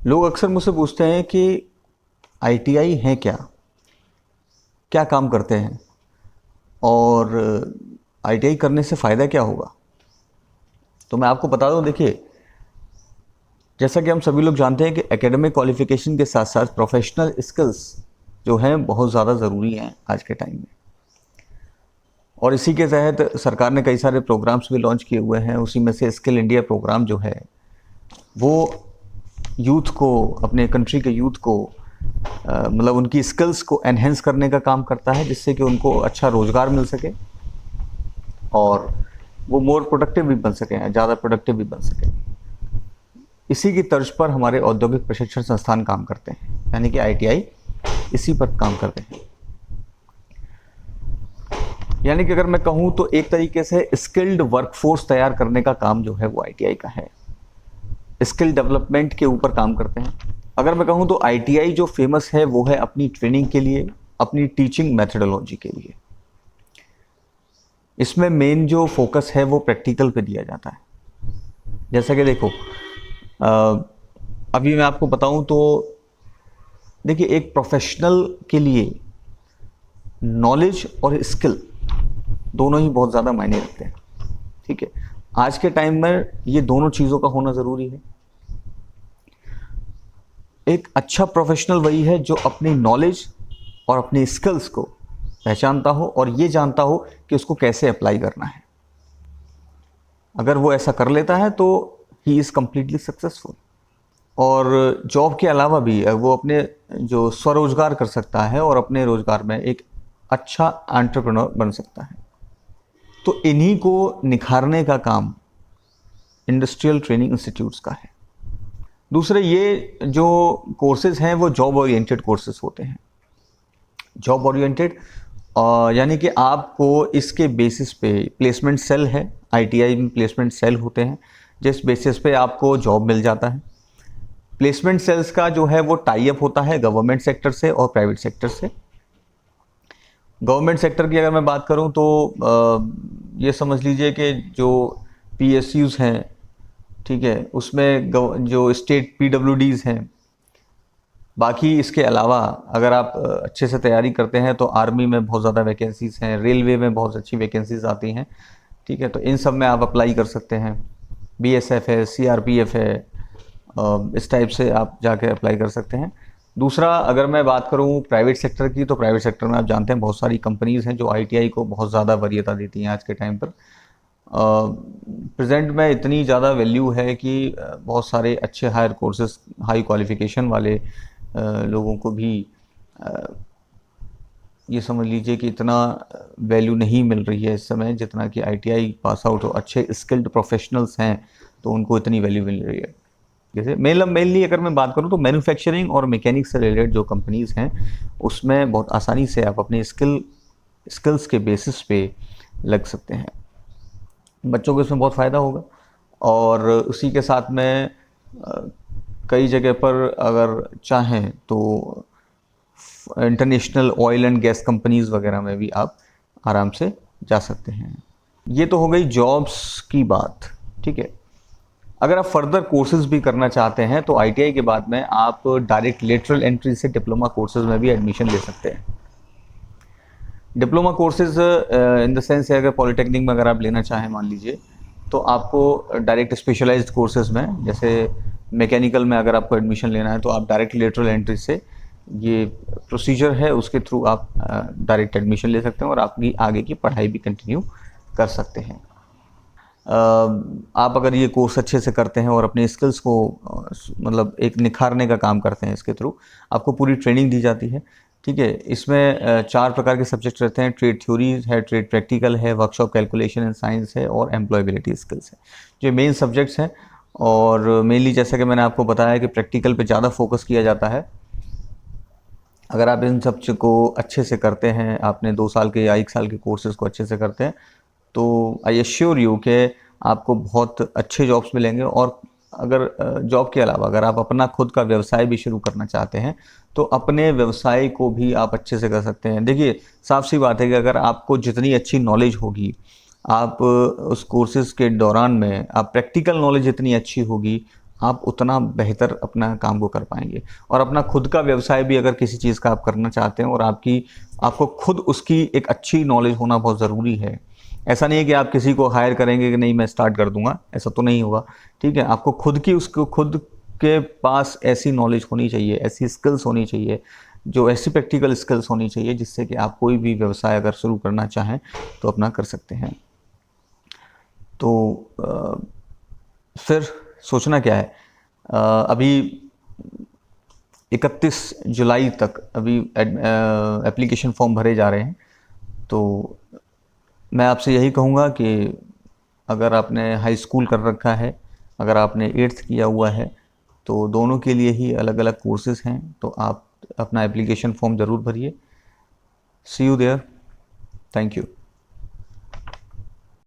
लोग अक्सर मुझसे पूछते हैं कि आईटीआई है क्या, क्या काम करते हैं और आईटीआई करने से फ़ायदा क्या होगा। तो मैं आपको बता दूं, देखिए, जैसा कि हम सभी लोग जानते हैं कि एकेडमिक क्वालिफिकेशन के साथ साथ प्रोफेशनल स्किल्स जो हैं बहुत ज़्यादा ज़रूरी हैं आज के टाइम में। और इसी के तहत सरकार ने कई सारे प्रोग्राम्स भी लॉन्च किए हुए हैं। उसी में से स्किल इंडिया प्रोग्राम जो है वो यूथ को, अपने कंट्री के यूथ को मतलब उनकी स्किल्स को एनहेंस करने का काम करता है, जिससे कि उनको अच्छा रोज़गार मिल सके और वो मोर प्रोडक्टिव भी बन सकें, ज़्यादा प्रोडक्टिव भी बन सकें। इसी की तर्ज पर हमारे औद्योगिक प्रशिक्षण संस्थान काम करते हैं, यानी कि आईटीआई इसी पर काम करते हैं। यानी कि अगर मैं कहूँ तो एक तरीके से स्किल्ड वर्कफोर्स तैयार करने का काम जो है वो आईटीआई का है। स्किल डेवलपमेंट के ऊपर काम करते हैं। अगर मैं कहूँ तो आईटीआई जो फेमस है वो है अपनी ट्रेनिंग के लिए, अपनी टीचिंग मेथडोलॉजी के लिए। इसमें मेन जो फोकस है वो प्रैक्टिकल पे दिया जाता है। जैसा कि देखो, अभी मैं आपको बताऊं तो देखिए, एक प्रोफेशनल के लिए नॉलेज और स्किल दोनों ही बहुत ज़्यादा मायने रखते हैं। ठीक है, आज के टाइम में ये दोनों चीज़ों का होना ज़रूरी है। एक अच्छा प्रोफेशनल वही है जो अपनी नॉलेज और अपनी स्किल्स को पहचानता हो और ये जानता हो कि उसको कैसे अप्लाई करना है। अगर वो ऐसा कर लेता है तो ही इज़ कम्प्लीटली सक्सेसफुल। और जॉब के अलावा भी वो अपने जो स्वरोजगार कर सकता है और अपने रोजगार में एक अच्छा एंटरप्रेन्योर बन सकता है। तो इन्हीं को निखारने का काम इंडस्ट्रियल ट्रेनिंग इंस्टीट्यूट्स का है। दूसरे, ये जो कोर्सेज हैं वो जॉब ओरिएंटेड कोर्सेज होते हैं। जॉब ओरिएंटेड यानी कि आपको इसके बेसिस पे प्लेसमेंट सेल है, आईटीआई में प्लेसमेंट सेल होते हैं जिस बेसिस पे आपको जॉब मिल जाता है। प्लेसमेंट सेल्स का जो है वो टाई अप होता है गवर्नमेंट सेक्टर से और प्राइवेट सेक्टर से। गवर्नमेंट सेक्टर की अगर मैं बात करूं तो ये समझ लीजिए कि जो पीएसयूज़ हैं, ठीक है, उसमें जो स्टेट पीडब्ल्यूडीज़ हैं। बाकी इसके अलावा अगर आप अच्छे से तैयारी करते हैं तो आर्मी में बहुत ज़्यादा वैकेंसीज़ हैं, रेलवे में बहुत अच्छी वैकेंसीज़ आती हैं। ठीक है, तो इन सब में आप अप्लाई कर सकते हैं। बीएसएफ है, सीआरपीएफ है, इस टाइप से आप जाके अप्लाई कर सकते हैं। दूसरा, अगर मैं बात करूं प्राइवेट सेक्टर की, तो प्राइवेट सेक्टर में आप जानते हैं बहुत सारी कंपनीज़ हैं जो आईटीआई को बहुत ज़्यादा वरीयता देती हैं आज के टाइम पर। प्रेजेंट में इतनी ज़्यादा वैल्यू है कि बहुत सारे अच्छे हायर कोर्सेज, हाई क्वालिफिकेशन वाले लोगों को भी ये समझ लीजिए कि इतना वैल्यू नहीं मिल रही है इस समय जितना कि आईटीआई पास आउट हो, अच्छे स्किल्ड प्रोफेशनल्स हैं तो उनको इतनी वैल्यू मिल रही है। जैसे मेनली अगर मैं बात करूं तो मैन्युफैक्चरिंग और मैकेनिक्स से रिलेटेड जो कंपनीज़ हैं उसमें बहुत आसानी से आप अपने स्किल्स के बेसिस पे लग सकते हैं। बच्चों को इसमें बहुत फ़ायदा होगा। और उसी के साथ में कई जगह पर अगर चाहें तो international oil and gas companies वगैरह में भी आप आराम से जा सकते हैं। ये तो हो गई जॉब्स की बात। ठीक है, अगर आप फर्दर कोर्सेज भी करना चाहते हैं तो आईटीआई के बाद में आप डायरेक्ट लेटरल एंट्री से डिप्लोमा कोर्सेज में भी एडमिशन ले सकते हैं। Diploma courses in the sense है, अगर पॉलिटेक्निक में अगर आप लेना चाहें मान लीजिए, तो आपको डायरेक्ट स्पेशलाइज्ड कोर्सेज में, जैसे मैकेनिकल में अगर आपको एडमिशन लेना है तो आप डायरेक्ट लेटरल एंट्री से, ये प्रोसीजर है, उसके थ्रू आप डायरेक्ट एडमिशन ले सकते हैं और आपकी आगे की पढ़ाई भी कंटिन्यू कर सकते हैं। आप अगर ये कोर्स अच्छे से करते हैं और अपने स्किल्स को मतलब एक निखारने का काम करते हैं, इसके थ्रू आपको पूरी ट्रेनिंग दी जाती है। ठीक है, इसमें 4 प्रकार के सब्जेक्ट रहते हैं। ट्रेड थ्योरी है, ट्रेड प्रैक्टिकल है, वर्कशॉप कैलकुलेशन एंड साइंस है और एम्प्लॉयबिलिटी स्किल्स है, जो मेन सब्जेक्ट्स हैं। और मेनली जैसा कि मैंने आपको बताया कि प्रैक्टिकल पे ज़्यादा फोकस किया जाता है। अगर आप इन सब को अच्छे से करते हैं, आपने 2 साल के या 1 साल के कोर्सेज को अच्छे से करते हैं, तो आई एश्योर यू कि आपको बहुत अच्छे जॉब्स मिलेंगे। और अगर जॉब के अलावा अगर आप अपना खुद का व्यवसाय भी शुरू करना चाहते हैं तो अपने व्यवसाय को भी आप अच्छे से कर सकते हैं। देखिए, साफ सी बात है कि अगर आपको जितनी अच्छी नॉलेज होगी, आप उस कोर्सेज़ के दौरान में आप प्रैक्टिकल नॉलेज इतनी अच्छी होगी, आप उतना बेहतर अपना काम को कर पाएंगे। और अपना खुद का व्यवसाय भी अगर किसी चीज़ का आप करना चाहते हैं और आपको खुद उसकी एक अच्छी नॉलेज होना बहुत ज़रूरी है। ऐसा नहीं है कि आप किसी को हायर करेंगे कि नहीं मैं स्टार्ट कर दूंगा, ऐसा तो नहीं होगा। ठीक है, आपको खुद के पास ऐसी नॉलेज होनी चाहिए, ऐसी स्किल्स होनी चाहिए, जो ऐसी प्रैक्टिकल स्किल्स होनी चाहिए जिससे कि आप कोई भी व्यवसाय अगर शुरू करना चाहें तो अपना कर सकते हैं। तो फिर सोचना क्या है, अभी 31 जुलाई तक अभी एप्लीकेशन फॉर्म भरे जा रहे हैं। तो मैं आपसे यही कहूँगा कि अगर आपने हाई स्कूल कर रखा है, अगर आपने 8th किया हुआ है, तो दोनों के लिए ही अलग अलग कोर्सेज़ हैं, तो आप अपना एप्लीकेशन फॉर्म ज़रूर भरिए। सी यू देयर। Thank you.